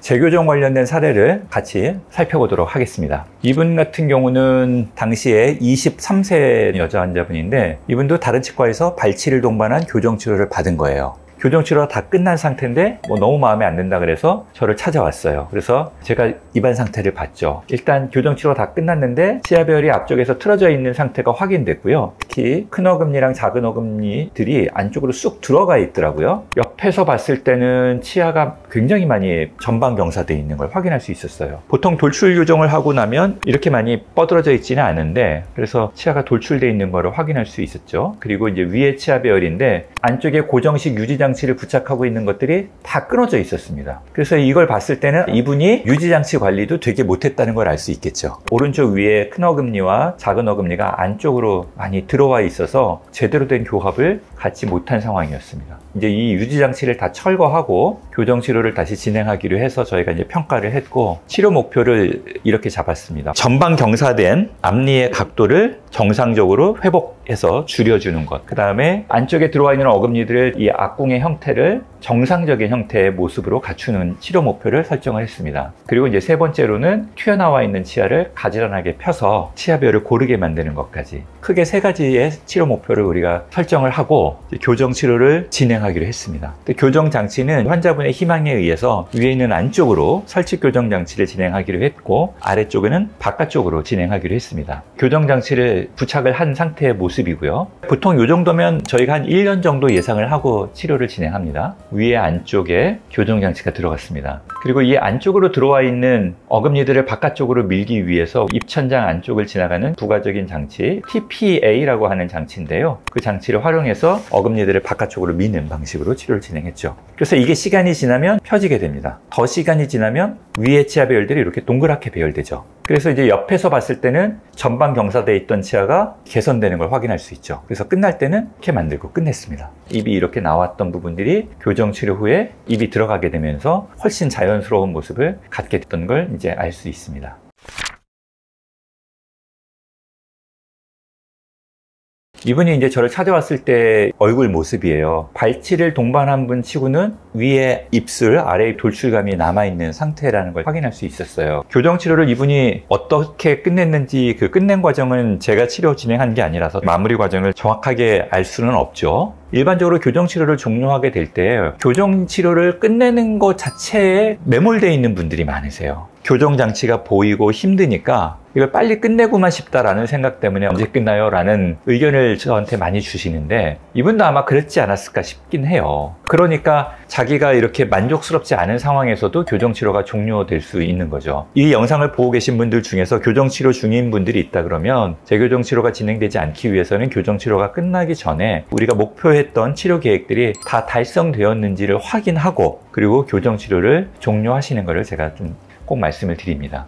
재교정 관련된 사례를 같이 살펴보도록 하겠습니다. 이분 같은 경우는 당시에 23세 여자 환자분인데 이분도 다른 치과에서 발치를 동반한 교정 치료를 받은 거예요. 교정 치료가 다 끝난 상태인데 너무 마음에 안 든다 그래서 저를 찾아왔어요. 그래서 제가 입안 상태를 봤죠. 일단 교정 치료가 다 끝났는데 치아별이 앞쪽에서 틀어져 있는 상태가 확인됐고요. 특히 큰 어금니랑 작은 어금니들이 안쪽으로 쑥 들어가 있더라고요. 옆에서 봤을 때는 치아가 굉장히 많이 전방 경사되어 있는 걸 확인할 수 있었어요. 보통 돌출 교정을 하고 나면 이렇게 많이 뻗어져 있지는 않은데 그래서 치아가 돌출되어 있는 걸 확인할 수 있었죠. 그리고 이제 위에 치아별인데 안쪽에 고정식 유지장치를 부착하고 있는 것들이 다 끊어져 있었습니다. 그래서 이걸 봤을 때는 이분이 유지장치 관리도 되게 못했다는 걸 알 수 있겠죠. 오른쪽 위에 큰 어금니와 작은 어금니가 안쪽으로 많이 들어와 있어서 제대로 된 교합을 갖지 못한 상황이었습니다. 이제 이 유지장치를 다 철거하고 교정 치료를 다시 진행하기로 해서 저희가 이제 평가를 했고 치료 목표를 이렇게 잡았습니다. 전방 경사된 앞니의 각도를 정상적으로 회복해서 줄여주는 것. 그 다음에 안쪽에 들어와 있는 어금니들을 이 악궁의 형태를 정상적인 형태의 모습으로 갖추는 치료 목표를 설정을 했습니다. 그리고 이제 세 번째로는 튀어나와 있는 치아를 가지런하게 펴서 치아별을 고르게 만드는 것까지 크게 세 가지의 치료 목표를 우리가 설정을 하고 교정 치료를 진행하기로 했습니다. 교정 장치는 환자분의 희망에 의해서 위에 있는 안쪽으로 설치 교정 장치를 진행하기로 했고 아래쪽에는 바깥쪽으로 진행하기로 했습니다. 교정 장치를 부착을 한 상태의 모습이고요. 보통 이 정도면 저희가 한 1년 정도 예상을 하고 치료를 진행합니다. 위에 안쪽에 교정 장치가 들어갔습니다. 그리고 이 안쪽으로 들어와 있는 어금니들을 바깥쪽으로 밀기 위해서 입천장 안쪽을 지나가는 부가적인 장치 TPA라고 하는 장치인데요. 그 장치를 활용해서 어금니들을 바깥쪽으로 미는 방식으로 치료를 진행했죠. 그래서 이게 시간이 지나면 펴지게 됩니다. 더 시간이 지나면 위에 치아 배열들이 이렇게 동그랗게 배열되죠. 그래서 이제 옆에서 봤을 때는 전방 경사되어 있던 치아가 개선되는 걸 확인할 수 있죠. 그래서 끝날 때는 이렇게 만들고 끝냈습니다. 입이 이렇게 나왔던 부분들이 교정 치료 후에 입이 들어가게 되면서 훨씬 자연스러운 모습을 갖게 됐던 걸 이제 알 수 있습니다. 이분이 이제 저를 찾아왔을 때 얼굴 모습이에요. 발치를 동반한 분 치고는 위에 입술, 아래 돌출감이 남아있는 상태라는 걸 확인할 수 있었어요. 교정 치료를 이분이 어떻게 끝냈는지 그 끝낸 과정은 제가 치료 진행한 게 아니라서 마무리 과정을 정확하게 알 수는 없죠. 일반적으로 교정 치료를 종료하게 될 때 교정 치료를 끝내는 것 자체에 매몰되어 있는 분들이 많으세요. 교정 장치가 보이고 힘드니까 이걸 빨리 끝내고만 싶다라는 생각 때문에 언제 끝나요? 라는 의견을 저한테 많이 주시는데 이분도 아마 그랬지 않았을까 싶긴 해요. 그러니까 자기가 이렇게 만족스럽지 않은 상황에서도 교정 치료가 종료될 수 있는 거죠. 이 영상을 보고 계신 분들 중에서 교정 치료 중인 분들이 있다 그러면 재교정 치료가 진행되지 않기 위해서는 교정 치료가 끝나기 전에 우리가 목표했던 치료 계획들이 다 달성되었는지를 확인하고 그리고 교정 치료를 종료하시는 것을 제가 좀 꼭 말씀을 드립니다.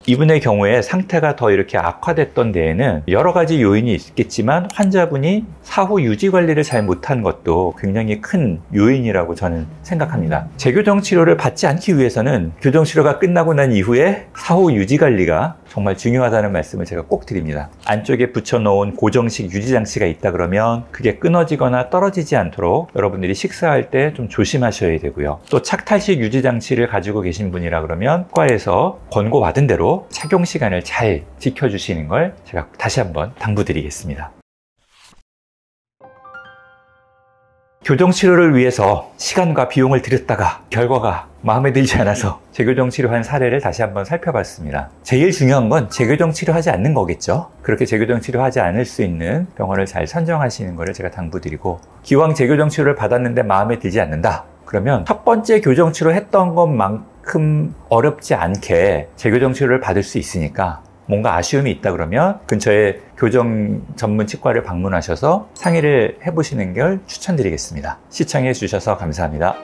이분의 경우에 상태가 더 이렇게 악화됐던 데에는 여러 가지 요인이 있겠지만 환자분이 사후 유지 관리를 잘 못한 것도 굉장히 큰 요인이라고 저는 생각합니다. 재교정 치료를 받지 않기 위해서는 교정 치료가 끝나고 난 이후에 사후 유지 관리가 정말 중요하다는 말씀을 제가 꼭 드립니다. 안쪽에 붙여놓은 고정식 유지장치가 있다 그러면 그게 끊어지거나 떨어지지 않도록 여러분들이 식사할 때 좀 조심하셔야 되고요. 또 착탈식 유지장치를 가지고 계신 분이라 그러면 과에서 권고받은 대로 착용 시간을 잘 지켜주시는 걸 제가 다시 한번 당부드리겠습니다. 교정 치료를 위해서 시간과 비용을 들였다가 결과가 마음에 들지 않아서 재교정 치료한 사례를 다시 한번 살펴봤습니다. 제일 중요한 건 재교정 치료하지 않는 거겠죠. 그렇게 재교정 치료하지 않을 수 있는 병원을 잘 선정하시는 것을 제가 당부드리고 기왕 재교정 치료를 받았는데 마음에 들지 않는다. 그러면 첫 번째 교정 치료 했던 것만큼 어렵지 않게 재교정 치료를 받을 수 있으니까 뭔가 아쉬움이 있다 그러면 근처에 교정 전문 치과를 방문하셔서 상의를 해보시는 걸 추천드리겠습니다. 시청해 주셔서 감사합니다.